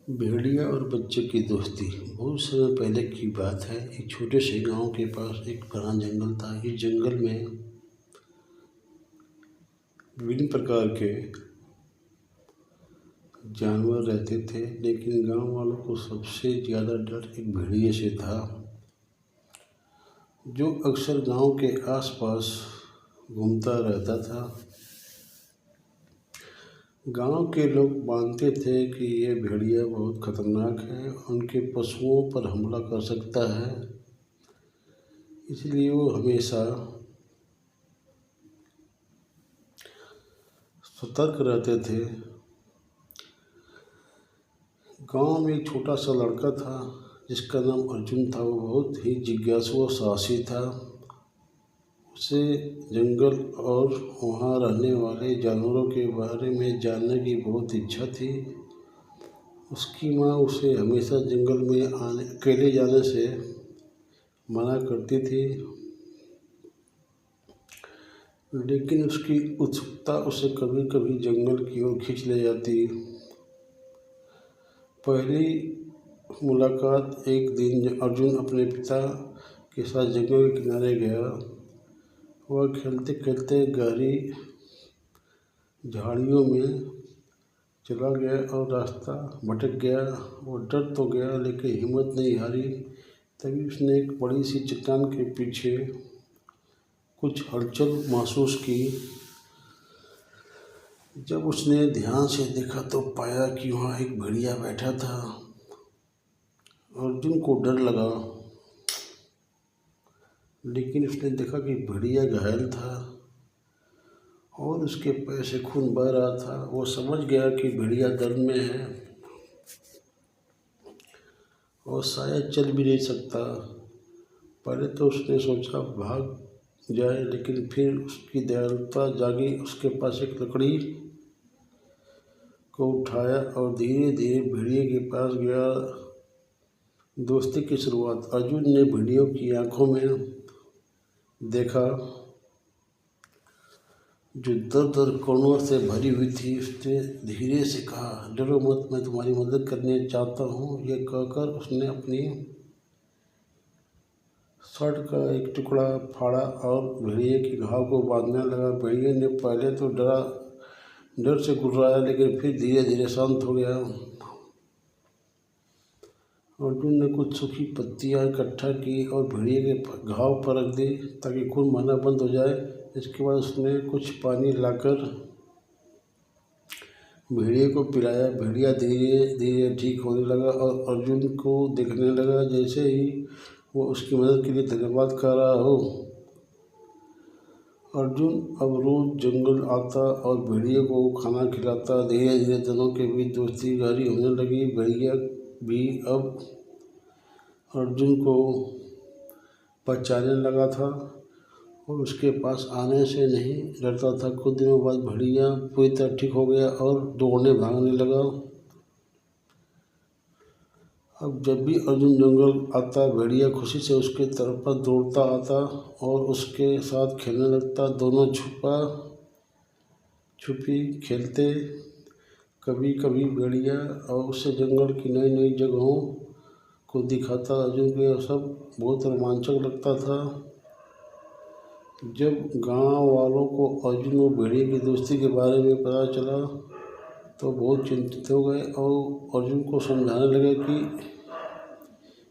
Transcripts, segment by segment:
भेड़िया और बच्चे की दोस्ती बहुत समय पहले की बात है। एक छोटे से गांव के पास एक घना जंगल था। इस जंगल में विभिन्न प्रकार के जानवर रहते थे, लेकिन गांव वालों को सबसे ज़्यादा डर एक भेड़िए से था, जो अक्सर गांव के आसपास घूमता रहता था। गांव के लोग मानते थे कि यह भेड़िया बहुत खतरनाक है, उनके पशुओं पर हमला कर सकता है, इसलिए वो हमेशा सतर्क रहते थे। गांव में एक छोटा सा लड़का था जिसका नाम अर्जुन था। वो बहुत ही जिज्ञासु और साहसी था। उसे जंगल और वहाँ रहने वाले जानवरों के बारे में जानने की बहुत इच्छा थी। उसकी माँ उसे हमेशा जंगल में अकेले जाने से मना करती थी, लेकिन उसकी उत्सुकता उसे कभी कभी जंगल की ओर खींच ले जाती। पहली मुलाकात एक दिन अर्जुन अपने पिता के साथ जंगल के किनारे गया। वह खेलते खेलते गहरी झाड़ियों में चला गया और रास्ता भटक गया। वो डर तो गया, लेकिन हिम्मत नहीं हारी। तभी उसने एक बड़ी सी चट्टान के पीछे कुछ हलचल महसूस की। जब उसने ध्यान से देखा तो पाया कि वहाँ एक भेड़िया बैठा था। अर्जुन को डर लगा, लेकिन उसने देखा कि भेड़िया घायल था और उसके पैर से खून बह रहा था। वो समझ गया कि भेड़िया दर्द में है और शायद चल भी नहीं सकता। पहले तो उसने सोचा भाग जाए, लेकिन फिर उसकी दयालुता जागी। उसके पास एक लकड़ी को उठाया और धीरे धीरे भेड़िए के पास गया। दोस्ती की शुरुआत। अर्जुन ने भेड़ियों की आंखों में देखा जो दर कोणों से भरी हुई थी। उसने धीरे से कहा, डरो मत, मैं तुम्हारी मदद करने चाहता हूँ। यह कहकर उसने अपनी शर्ट का एक टुकड़ा फाड़ा और भेड़िए के घाव को बांधने लगा। भेड़िए ने पहले तो डर से गुर्राया, लेकिन फिर धीरे धीरे शांत हो गया। अर्जुन ने कुछ सूखी पत्तियां इकट्ठा की और भेड़िए के घाव पर रख दी ताकि खून बहना बंद हो जाए। इसके बाद उसने कुछ पानी लाकर भेड़िए को पिलाया। भेड़िया धीरे धीरे ठीक होने लगा और अर्जुन को देखने लगा जैसे ही वो उसकी मदद के लिए धन्यवाद कर रहा हो। अर्जुन अब रोज जंगल आता और भेड़िए को खाना खिलाता। धीरे धीरे दोनों के बीच दोस्ती गहरी होने लगी। भेड़िया भी अब अर्जुन को पहचानने लगा था और उसके पास आने से नहीं डरता था। कुछ दिनों बाद भेड़िया पूरी तरह ठीक हो गया और दौड़ने भागने लगा। अब जब भी अर्जुन जंगल आता, भेड़िया खुशी से उसके तरफ पर दौड़ता आता और उसके साथ खेलने लगता। दोनों छुपा छुपी खेलते। कभी कभी भेड़िया और उससे जंगल की नई नई जगहों को दिखाता। अर्जुन को यह सब बहुत रोमांचक लगता था। जब गांव वालों को अर्जुन और भेड़िए की दोस्ती के बारे में पता चला तो बहुत चिंतित हो गए और अर्जुन को समझाने लगे कि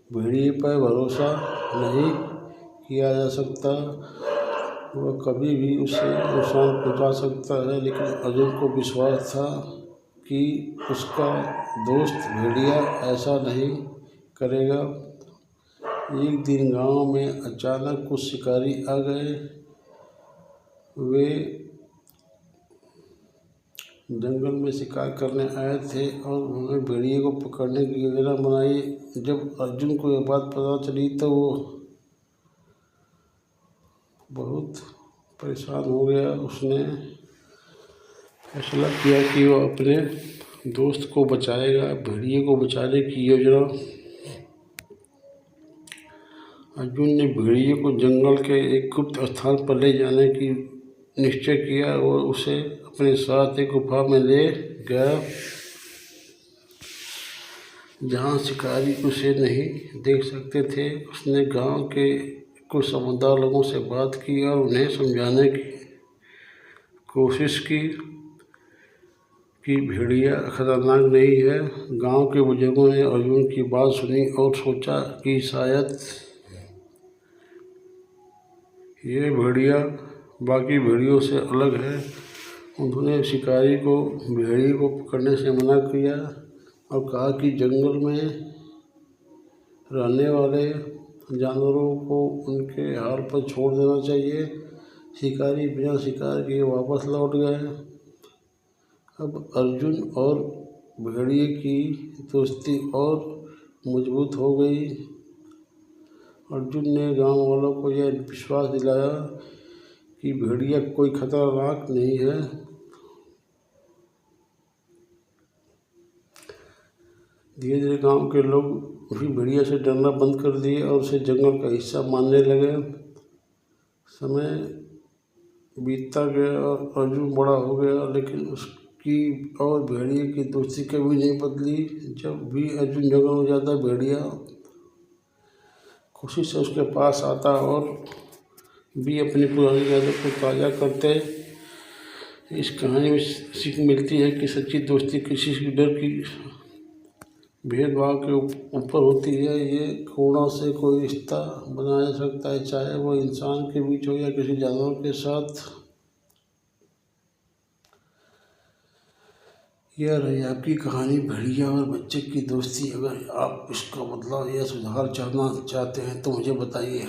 भेड़िए पर भरोसा नहीं किया जा सकता, वह कभी भी उसे नुकसान पहुंचा सकता है। लेकिन अर्जुन को विश्वास था कि उसका दोस्त भेड़िया ऐसा नहीं करेगा। एक दिन गांव में अचानक कुछ शिकारी आ गए। वे जंगल में शिकार करने आए थे और उन्होंने भेड़िए को पकड़ने की योजना बनाई। जब अर्जुन को यह बात पता चली तो वो बहुत परेशान हो गया। उसने फैसला किया कि वो अपने दोस्त को बचाएगा। भेड़िए को बचाने की योजना। अर्जुन ने भेड़िए को जंगल के एक गुप्त स्थान पर ले जाने की निश्चय किया और उसे अपने साथ एक गुफा में ले गया। जहाँ शिकारी उसे नहीं देख सकते थे। उसने गांव के कुछ समझदार लोगों से बात की और उन्हें समझाने की कोशिश की कि भेड़िया खतरनाक नहीं है। गांव के बुजुर्गों ने अर्जुन की बात सुनी और सोचा कि शायद ये भेड़िया बाकी भेड़ियों से अलग है। उन्होंने शिकारी को भेड़िए को पकड़ने से मना किया और कहा कि जंगल में रहने वाले जानवरों को उनके हाल पर छोड़ देना चाहिए। शिकारी बिना शिकार किए वापस लौट गए। अब अर्जुन और भेड़िए की दोस्ती और मजबूत हो गई। अर्जुन ने गांव वालों को यह विश्वास दिलाया कि भेड़िया कोई खतरनाक नहीं है। धीरे धीरे गांव के लोग भी भेड़िया से डरना बंद कर दिए और उसे जंगल का हिस्सा मानने लगे। समय बीतता गया और अर्जुन बड़ा हो गया, लेकिन उसकी और भेड़िए की दोस्ती कभी नहीं बदली। जब भी अर्जुन जंगल में जाता, भेड़िया खुशी से उसके पास आता और भी अपनी पुरानी यादों को ताज़ा करते। इस कहानी में सीख मिलती है कि सच्ची दोस्ती किसी की डर की भेदभाव के ऊपर होती है। ये करुणा से कोई रिश्ता बनाया जा सकता है, चाहे वो इंसान के बीच हो या किसी जानवर के साथ। यह रही आपकी कहानी भेड़िया और बच्चे की दोस्ती। अगर आप इसका बदलाव या सुधार चाहते हैं तो मुझे बताइए।